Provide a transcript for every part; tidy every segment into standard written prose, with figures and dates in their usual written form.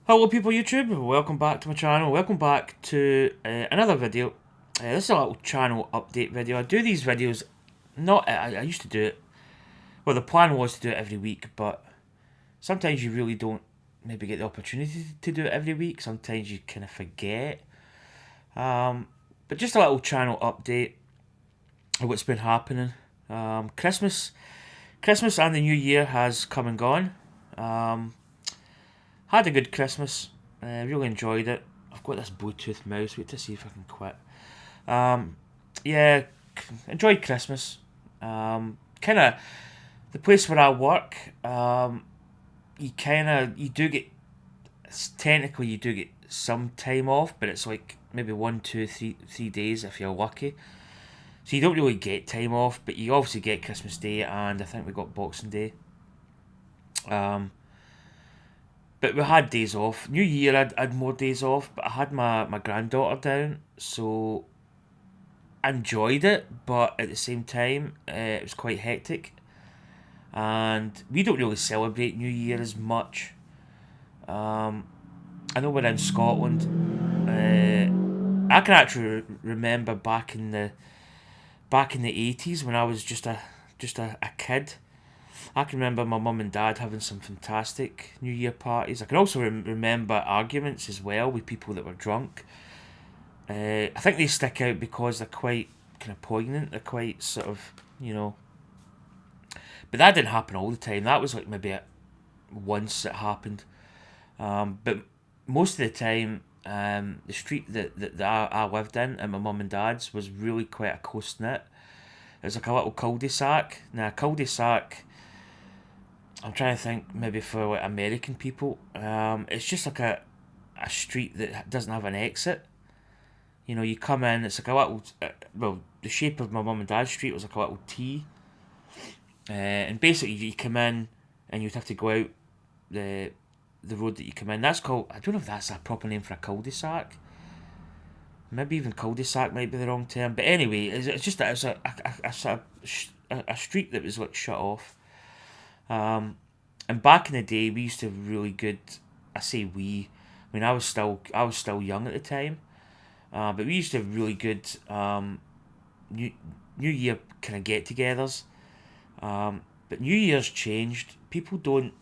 Hello people YouTube, welcome back to my channel, welcome back to another video. This is a little channel update video. I do these videos, I used to do it, well the plan was to do it every week, but sometimes you really don't maybe get the opportunity to do it every week, sometimes you kind of forget. But just a little channel update of what's been happening. Christmas and the New Year has come and gone. Had a good Christmas. Really enjoyed it. I've got this Bluetooth mouse. Wait to see if I can quit. Yeah, enjoyed Christmas. Kind of the place where I work. You do get, technically you do get some time off, but it's like maybe 1, 2, 3 days if you're lucky. So you don't really get time off, but you obviously get Christmas Day, and I think we got Boxing Day. But we had days off. New Year, I had more days off, but I had my granddaughter down, so I enjoyed it, but at the same time, it was quite hectic. And we don't really celebrate New Year as much. I know we're in Scotland. I can actually remember back in the 80s when I was just a kid. I can remember my mum and dad having some fantastic New Year parties. I can also remember arguments as well with people that were drunk. I think they stick out because they're quite kind of poignant. They're quite sort of, But that didn't happen all the time. That was like maybe once it happened. But most of the time, the street that I lived in and my mum and dad's was really quite a close knit. It was like a little cul-de-sac. Now, a cul-de-sac, I'm trying to think maybe for like American people, it's just like a street that doesn't have an exit. You come in, it's like a little, well, the shape of my mum and dad's street was like a little T. And basically you come in and you'd have to go out the road that you come in. That's called, I don't know if that's a proper name for a cul-de-sac. Maybe even cul-de-sac might be the wrong term. But anyway, it's just that it's a street that was like shut off. And back in the day, we used to have really good. I say we. I mean, I was still young at the time, but we used to have really good New Year kind of get-togethers. But New Year's changed. People don't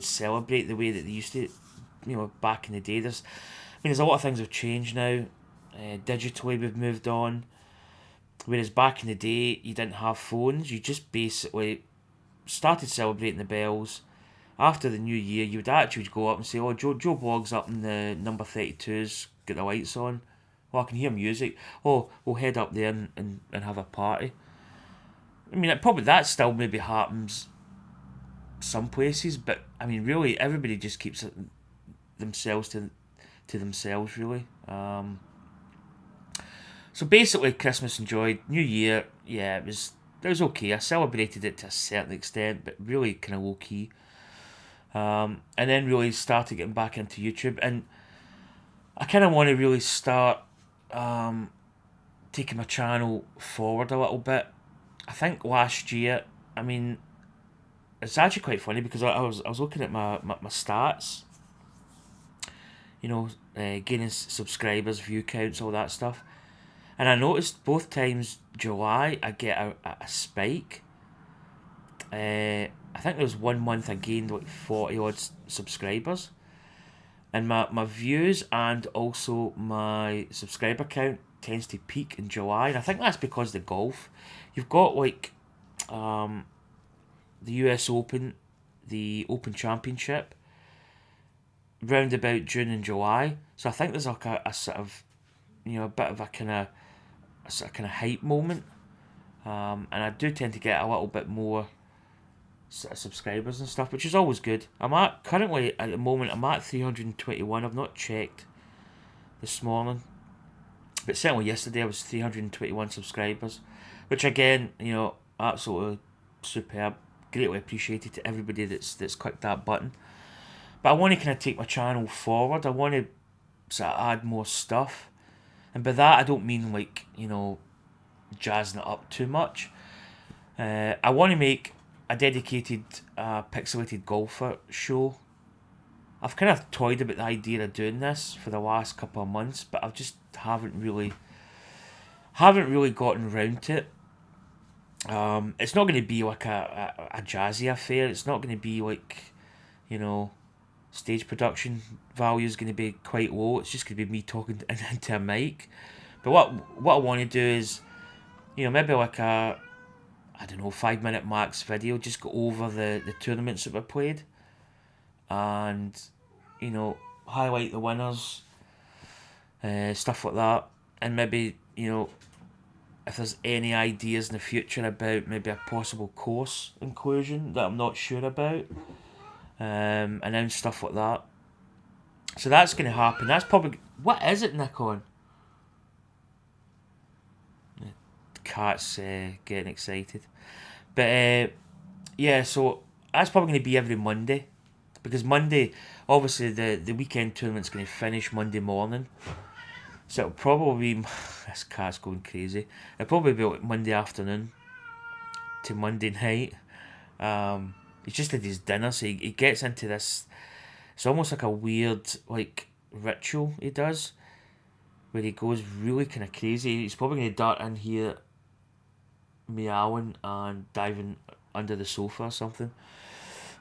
celebrate the way that they used to. Back in the day, there's a lot of things have changed now. Digitally, we've moved on. Whereas back in the day, you didn't have phones. You just basically started celebrating the bells. After the New Year, you would actually go up and say, "Oh, Joe Bloggs up in the number 32's got the lights on. Oh, I can hear music. Oh, we'll head up there and have a party." I mean, probably that still maybe happens some places, but I mean, really, everybody just keeps it themselves to themselves, really. So basically, Christmas enjoyed. New Year, yeah, it was okay. I celebrated it to a certain extent, but really kind of low key. And then really started getting back into YouTube, and I kind of want to really start taking my channel forward a little bit. I think last year, I mean, it's actually quite funny because I was looking at my stats, gaining subscribers, view counts, all that stuff. And I noticed both times July I get a spike. I think there was one month I gained like 40 odd subscribers. And my views and also my subscriber count tends to peak in July. And I think that's because of the golf. You've got like the US Open, the Open Championship, round about June and July. So I think there's like a sort of, a bit of a sort of kind of hype moment. And I do tend to get a little bit more sort of subscribers and stuff, which is always good. Currently at the moment I'm at 321. I've not checked this morning, but certainly yesterday I was 321 subscribers, which again, absolutely superb. Greatly appreciated to everybody that's clicked that button. But I want to kind of take my channel forward. I want to sort of add more stuff. And by that, I don't mean like, jazzing it up too much. I want to make a dedicated pixelated golfer show. I've kind of toyed about the idea of doing this for the last couple of months, but I just haven't really gotten round to it. It's not going to be like a jazzy affair. It's not going to be like, you know, stage production value is going to be quite low. It's just going to be me talking into a mic. But what I want to do is, you know, maybe like a, I don't know, 5 minute max video. Just go over the tournaments that were played, and, you know, highlight the winners, stuff like that, and maybe, you know, if there's any ideas in the future about maybe a possible course inclusion that I'm not sure about, and then stuff like that. So that's going to happen. That's probably, what is it, Nikon? The cat's getting excited, but yeah. So that's probably going to be every Monday, because Monday, obviously the weekend tournament's going to finish Monday morning. So it'll probably be, this cat's going crazy. It'll probably be like Monday afternoon to Monday night. He's just had his dinner, so he gets into this. It's almost like a weird like ritual he does, where he goes really kind of crazy. He's probably going to dart in here, meowing and diving under the sofa or something.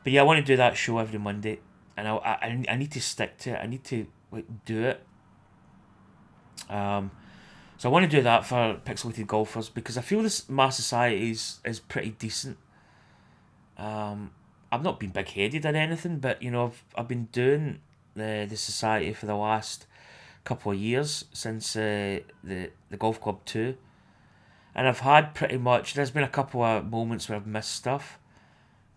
But yeah, I want to do that show every Monday, and I need to stick to it. I need to like do it. So I want to do that for Pixelated Golfers, because I feel this Mass Society is pretty decent. I've not been big headed or anything, but, you know, I've been doing the society for the last couple of years, since the Golf Club 2, and I've had pretty much, there's been a couple of moments where I've missed stuff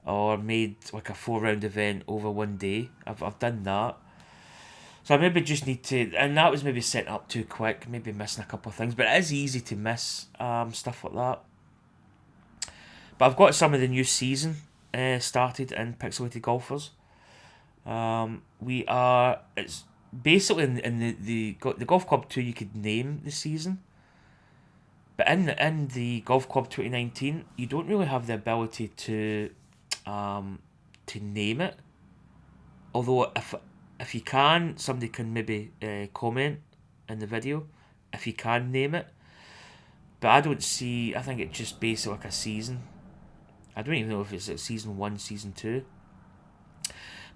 or made like a 4 round event over one day. I've done that. So I maybe just need to, and that was maybe set up too quick, maybe missing a couple of things, but it is easy to miss stuff like that. But I've got some of the new season started in Pixelated Golfers. It's basically in the Golf Club 2, you could name the season, but in the Golf Club 2019, you don't really have the ability to name it. Although if you can, somebody can maybe comment in the video if you can name it. But I don't see. I think it's just basically like a season. I don't even know if it's season 1, season 2.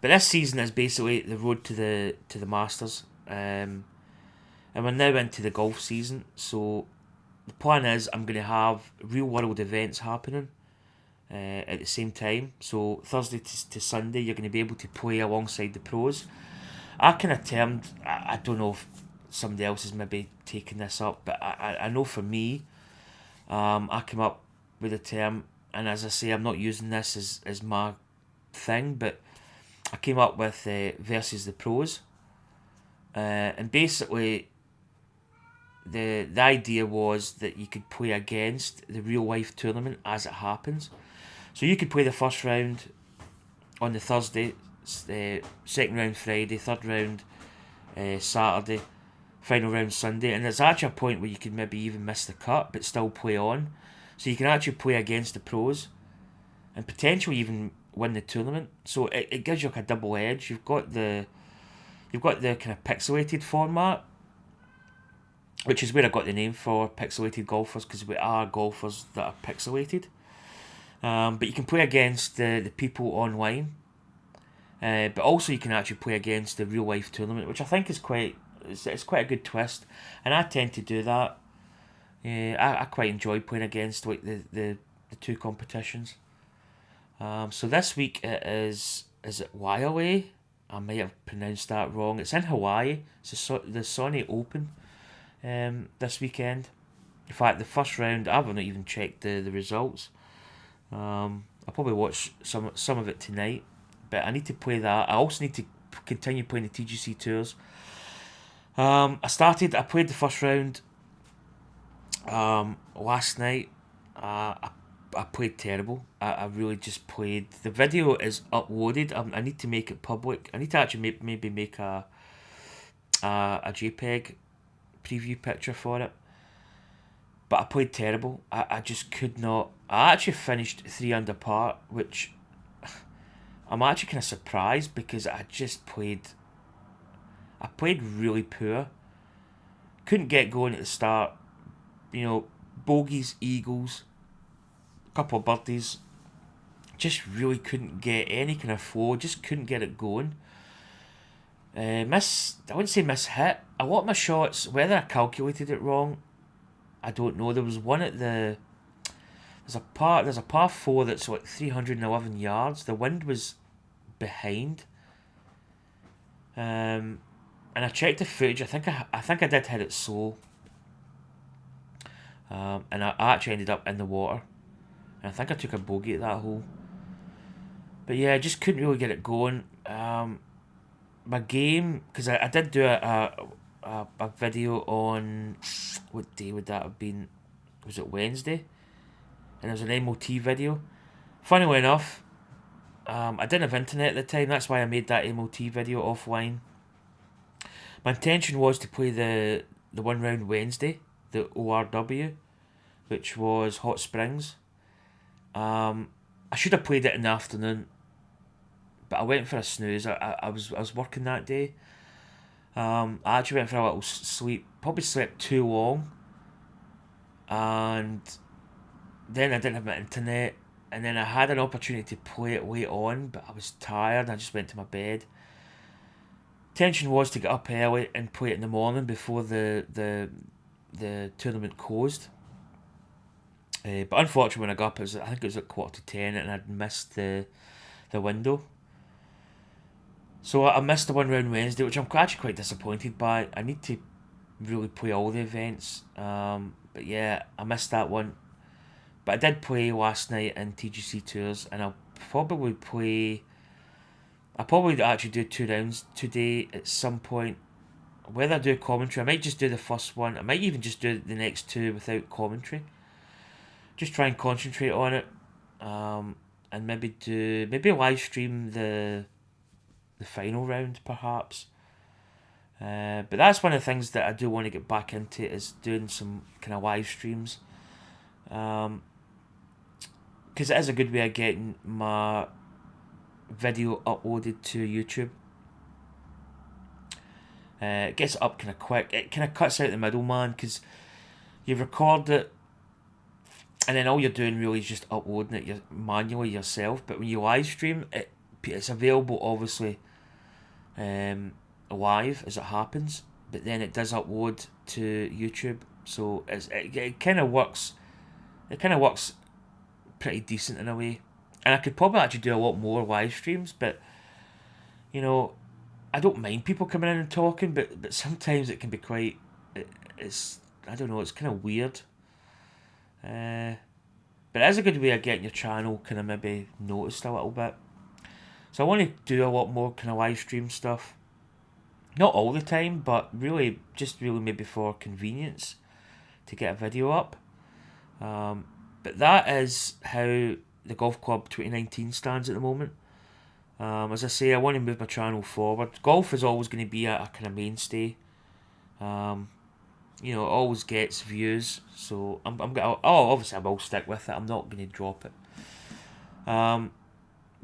But this season is basically the road to the Masters, and we're now into the golf season. So the plan is I'm going to have real world events happening at the same time. So Thursday to Sunday, you're going to be able to play alongside the pros. I kind of termed, I don't know if somebody else is maybe taking this up, but I know for me, I came up with a term, and as I say, I'm not using this as my thing, but I came up with versus the pros, and basically the idea was that you could play against the real life tournament as it happens. So you could play the first round on the Thursday, second round Friday, third round Saturday, final round Sunday, and there's actually a point where you could maybe even miss the cut but still play on. So you can actually play against the pros and potentially even win the tournament. So it gives you like a double edge. You've got the kind of pixelated format, which is where I got the name for Pixelated Golfers, because we are golfers that are pixelated. But you can play against the people online, but also you can actually play against the real life tournament, which I think is quite a good twist, and I tend to do that. I quite enjoy playing against like the two competitions. So this week it is it Wailea? I might have pronounced that wrong. It's in Hawaii. It's the Sony Open this weekend. In fact, the first round, I haven't even checked the results. I'll probably watch some of it tonight, but I need to play that. I also need to continue playing the TGC tours. I played the first round last night. I played terrible. I really just played. The video is uploaded. I need to make it public. I need to actually maybe make a JPEG preview picture for it. But I played terrible. I just could not. I actually finished 3 under par, which I'm actually kind of surprised because I played really poor. Couldn't get going at the start. You know, bogeys, eagles, a couple of birdies. Just really couldn't get any kind of flow. Just couldn't get it going. I wouldn't say miss hit. A lot of my shots, whether I calculated it wrong, I don't know. There was one at there's a par four that's like 311 yards. The wind was behind. And I checked the footage. I think I did hit it slow. And I actually ended up in the water. And I think I took a bogey at that hole. But yeah, I just couldn't really get it going. My game, because I did do a video on, what day would that have been? Was it Wednesday? And it was an MOT video. Funnily enough, I didn't have internet at the time. That's why I made that MOT video offline. My intention was to play the one round Wednesday, the ORW, which was Hot Springs. I should have played it in the afternoon, but I went for a snooze. I was working that day. I actually went for a little sleep. Probably slept too long, and then I didn't have my internet. And then I had an opportunity to play it late on, but I was tired. I just went to my bed. Intention was to get up early and play it in the morning before the tournament closed. But unfortunately, when I got up, I think it was at 10:15, and I'd missed the window. So I missed the one round Wednesday, which I'm actually quite disappointed by. I need to really play all the events. But yeah, I missed that one. But I did play last night in TGC Tours, and I'll probably actually do 2 rounds today at some point. Whether I do commentary, I might just do the first one. I might even just do the next 2 without commentary. Just try and concentrate on it, and maybe live stream the final round perhaps. But that's one of the things that I do want to get back into, is doing some kind of live streams. Because it is a good way of getting my video uploaded to YouTube. It gets it up kind of quick. It kind of cuts out the middleman, because you record it and then all you're doing really is just uploading it manually yourself. But when you live stream, it's available obviously live as it happens, but then it does upload to YouTube, so it kind of works. It kind of works pretty decent in a way, and I could probably actually do a lot more live streams. But you know, I don't mind people coming in and talking, but sometimes it can be quite. It's I don't know. It's kind of weird. But it is a good way of getting your channel kind of maybe noticed a little bit. So I want to do a lot more kind of live stream stuff. Not all the time, but really maybe for convenience to get a video up. But that is how the Golf Club 2019 stands at the moment. As I say, I want to move my channel forward. Golf is always going to be a kind of mainstay. It always gets views, so obviously I will stick with it. I'm not going to drop it.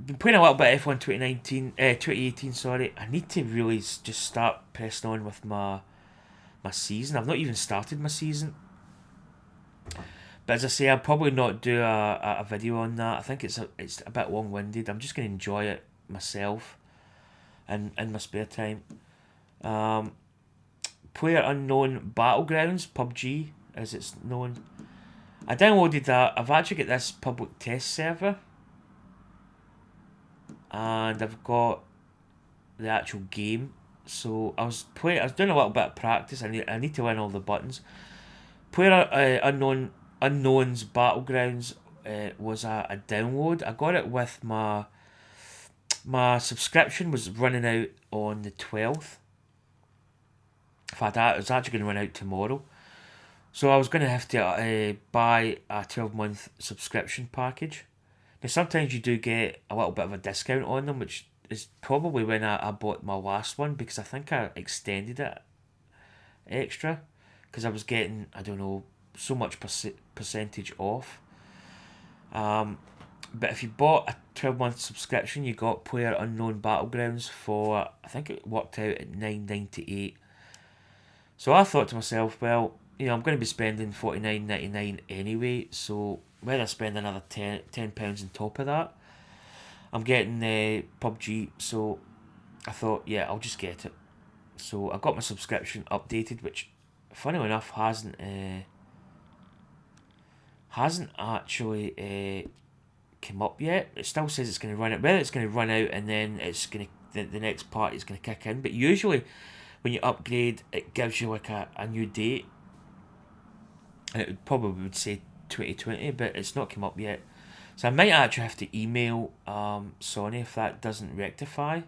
Been playing a little bit of F1 2018, sorry. I need to really just start pressing on with my season. I've not even started my season. But as I say, I'll probably not do a video on that. I think it's a bit long-winded. I'm just going to enjoy it myself in my spare time. Player Unknown Battlegrounds, PUBG as it's known. I downloaded that. I've actually got this public test server, and I've got the actual game. So I was doing a little bit of practice. I need to learn all the buttons. Player Unknown's Battlegrounds was a download. I got it with my subscription was running out on the 12th. In fact, it was actually going to run out tomorrow. So I was going to have to buy a 12-month subscription package. Now, sometimes you do get a little bit of a discount on them, which is probably when I bought my last one, because I think I extended it extra, because I was getting, I don't know, so much percentage off. But if you bought a 12-month subscription, you got Player Unknown Battlegrounds for, I think it worked out at $9.98. So I thought to myself, well, I'm going to be spending $49.99 anyway, so whether I spend another £10 on top of that, I'm getting PUBG, so I thought, yeah, I'll just get it. So I got my subscription updated, which, funny enough, hasn't actually come up yet. It still says it's going to run out. Whether it's going to run out and then it's going to the next part is going to kick in. But usually, when you upgrade, it gives you like a new date, and it probably would say 2020, but it's not come up yet. So I might actually have to email Sony if that doesn't rectify.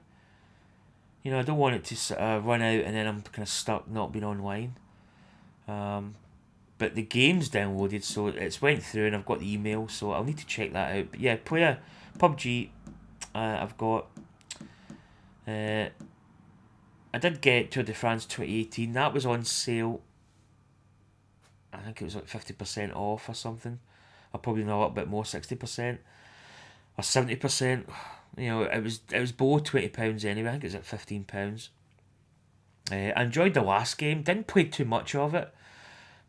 I don't want it to sort of run out and then I'm kind of stuck not being online. But the game's downloaded, so it's went through and I've got the email, so I'll need to check that out. But yeah, Player PUBG, I've got. I did get Tour de France 2018. That was on sale. I think it was like 50% off or something. Or probably a little bit more, 60% or 70%. It was below £20 anyway. I think it was at £15. I enjoyed the last game. Didn't play too much of it,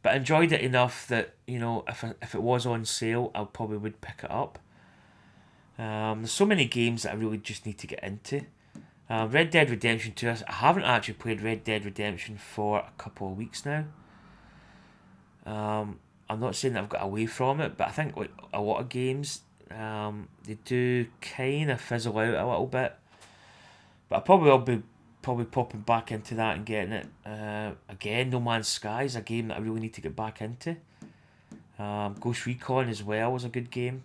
but I enjoyed it enough that if it was on sale, I probably would pick it up. There's so many games that I really just need to get into. Red Dead Redemption 2. I haven't actually played Red Dead Redemption for a couple of weeks now. I'm not saying that I've got away from it, but I think like a lot of games, they do kind of fizzle out a little bit. But I probably will be popping back into that and getting it again. No Man's Sky is a game that I really need to get back into. Ghost Recon as well was a good game.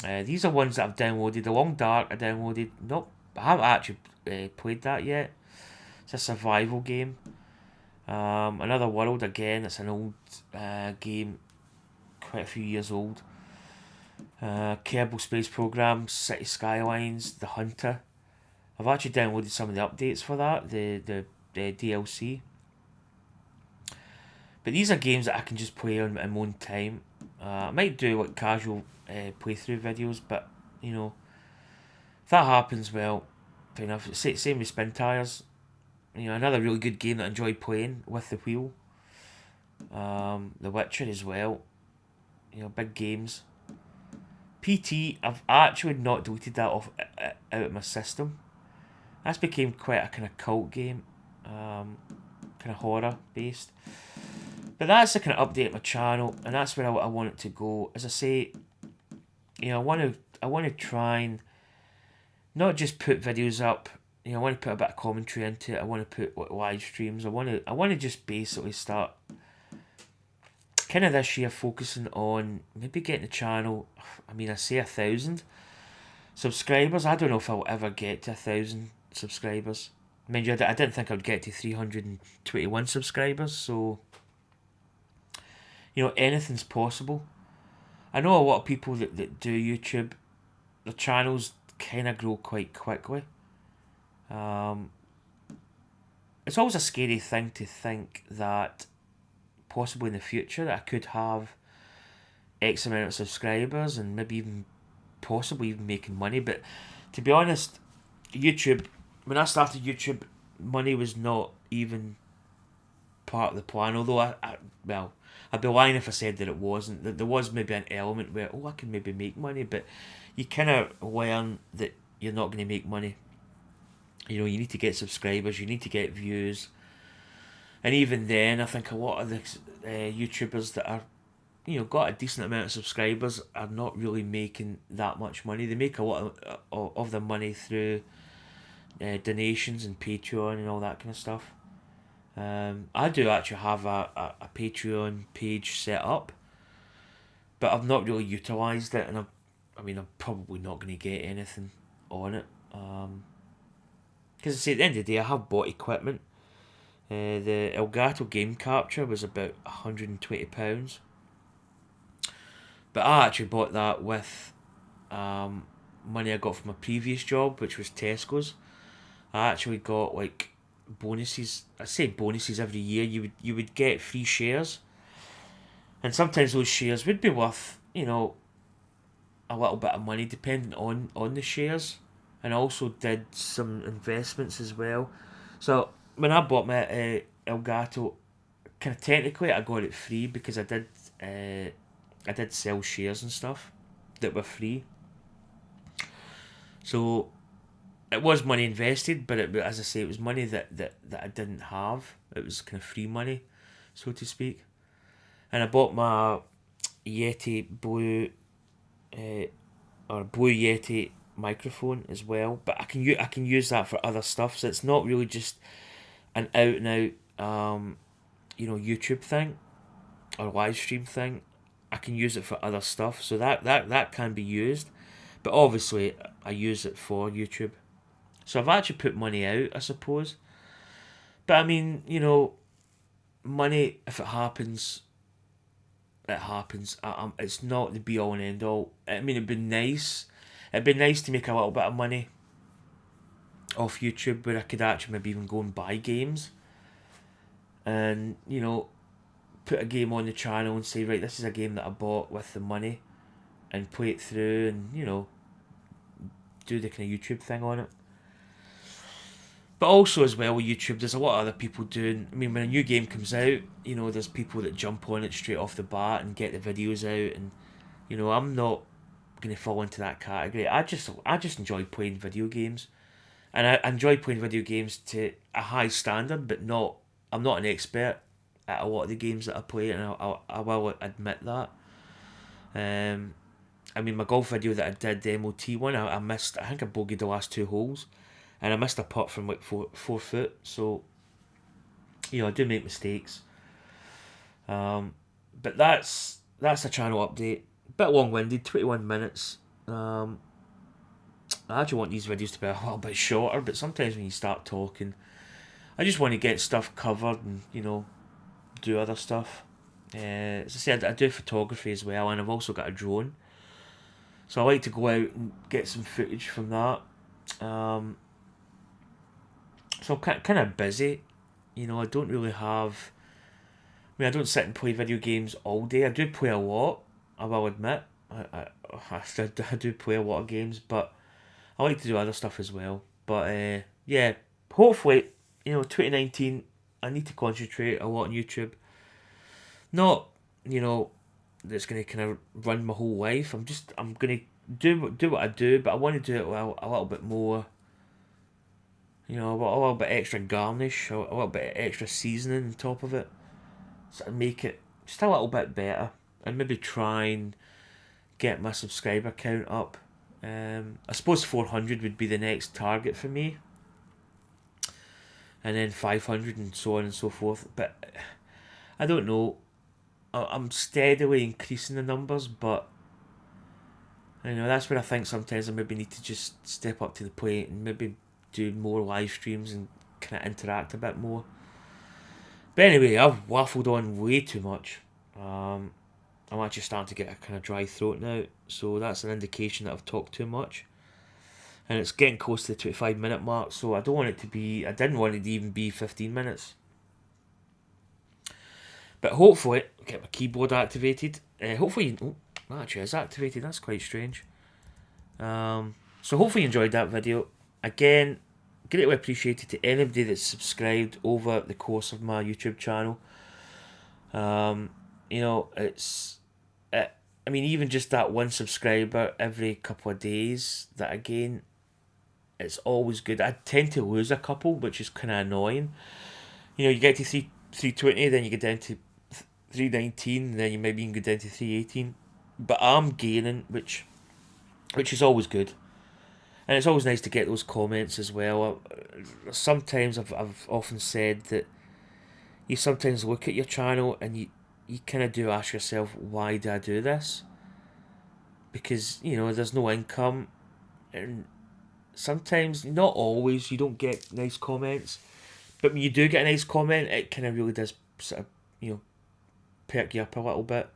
These are ones that I've downloaded. The Long Dark I downloaded. Nope, I haven't actually played that yet. It's a survival game. Another World, again, it's an old game, quite a few years old. Kerbal Space Program, City Skylines, The Hunter. I've actually downloaded some of the updates for that, the DLC. But these are games that I can just play on my own time. I might do like casual playthrough videos, but if that happens, well, fair enough. Same with Spin Tires. Another really good game that I enjoyed playing with the wheel. The Witcher as well. Big games. PT, I've actually not deleted that off out of my system. That's became quite a kind of cult game, kind of horror based. But that's the kind of update my channel, and that's where I want it to go. As I say, I want to try and not just put videos up. I want to put a bit of commentary into it. I want to put like live streams. I want to just basically start kind of this year focusing on maybe getting the channel. I mean, I say 1,000 subscribers. I don't know if I'll ever get to 1,000 subscribers. Mind you, I didn't think I'd get to 321 subscribers. So anything's possible. I know a lot of people that do YouTube, their channels kind of grow quite quickly. It's always a scary thing to think that possibly in the future that I could have X amount of subscribers and maybe even possibly even making money. But to be honest, YouTube, when I started YouTube, money was not even part of the plan. Although I'd be lying if I said that it wasn't. That there was maybe an element where I can maybe make money, but you kind of learn that you're not going to make money. You need to get subscribers, you need to get views, and even then, I think a lot of the YouTubers that are, got a decent amount of subscribers are not really making that much money. They make a lot of their money through donations and Patreon and all that kind of stuff. I do actually have a Patreon page set up, but I've not really utilised it, and I'm probably not going to get anything on it. Because at the end of the day, I have bought equipment. The Elgato game capture was about £120. But I actually bought that with money I got from my previous job, which was Tesco's. I actually got like bonuses. I say bonuses every year. You would get free shares, and sometimes those shares would be worth a little bit of money depending on the shares, and also did some investments as well. So when I bought my Elgato, kind of technically I got it free because I did sell shares and stuff that were free. So it was money invested, but as I say, it was money that I didn't have. It was kind of free money, so to speak. And I bought my Yeti Blue or Blue Yeti microphone as well. But I can use that for other stuff. So it's not really just an out and out YouTube thing or live stream thing. I can use it for other stuff. So that can be used. But obviously I use it for YouTube. So I've actually put money out, I suppose. But I mean, money, if it happens, it happens. It's not the be all and end all. I mean, it'd be nice. It'd be nice to make a little bit of money off YouTube where I could actually maybe even go and buy games. And, put a game on the channel and say, right, this is a game that I bought with the money, and play it through and, do the kind of YouTube thing on it. But also as well with YouTube, there's a lot of other people doing. I mean, when a new game comes out, there's people that jump on it straight off the bat and get the videos out, and I'm not gonna fall into that category. I just enjoy playing video games, and I enjoy playing video games to a high standard, but not. I'm not an expert at a lot of the games that I play, and I will admit that. I mean, my golf video that I did, the MOT one, I missed. I think I bogeyed the last two holes, and I missed a putt from like 4 foot. So, I do make mistakes. But that's a channel update. Bit long winded, 21 minutes. I actually want these videos to be a little bit shorter, but sometimes when you start talking, I just want to get stuff covered and do other stuff. As I said, I do photography as well, and I've also got a drone. So I like to go out and get some footage from that. So I'm kind of busy. I don't really have. I mean, I don't sit and play video games all day. I do play a lot, I will admit. I do play a lot of games, but I like to do other stuff as well. But yeah, hopefully, 2019, I need to concentrate a lot on YouTube. Not, that's going to kind of run my whole life. I'm going to do what I do, but I want to do it a little bit more. A little bit extra garnish, a little bit extra seasoning on top of it. So make it just a little bit better, and maybe try and get my subscriber count up. I suppose 400 would be the next target for me, and then 500 and so on and so forth. But I don't know. I'm steadily increasing the numbers, but that's where I think sometimes I maybe need to just step up to the plate and maybe do more live streams and kind of interact a bit more. But anyway, I've waffled on way too much. I'm actually starting to get a kind of dry throat now, so that's an indication that I've talked too much. And it's getting close to the 25-minute mark, so I didn't want it to even be 15 minutes. But hopefully, I'll get my keyboard activated. Hopefully, that actually is activated, that's quite strange. So hopefully you enjoyed that video. Again, greatly appreciated to anybody that's subscribed over the course of my YouTube channel. I mean, even just that one subscriber every couple of days that I gain, it's always good. I tend to lose a couple, which is kind of annoying. You get to 320, then you get down to 319, then you maybe even go down to 318. But I'm gaining, which is always good. And it's always nice to get those comments as well. Sometimes I've often said that you sometimes look at your channel and you kind of do ask yourself, why do I do this? Because, there's no income. And sometimes, not always, you don't get nice comments. But when you do get a nice comment, it kind of really does sort of, perk you up a little bit.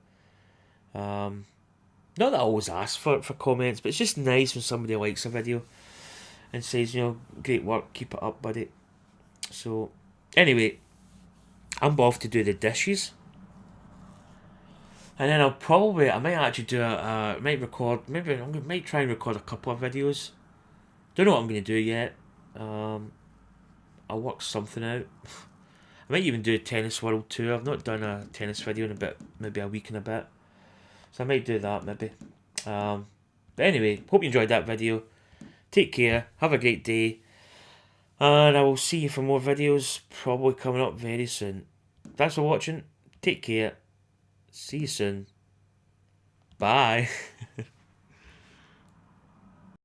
Not that I always ask for comments, but it's just nice when somebody likes a video and says, great work, keep it up, buddy. So, anyway, I'm off to do the dishes. And then I might actually do I might record, maybe might try and record a couple of videos. Don't know what I'm going to do yet. I'll work something out. I might even do a tennis world tour. I've not done a tennis video in a bit, maybe a week and a bit. So I might do that maybe. But anyway, hope you enjoyed that video. Take care, have a great day, and I will see you for more videos probably coming up very soon. Thanks for watching. Take care. See you soon. Bye.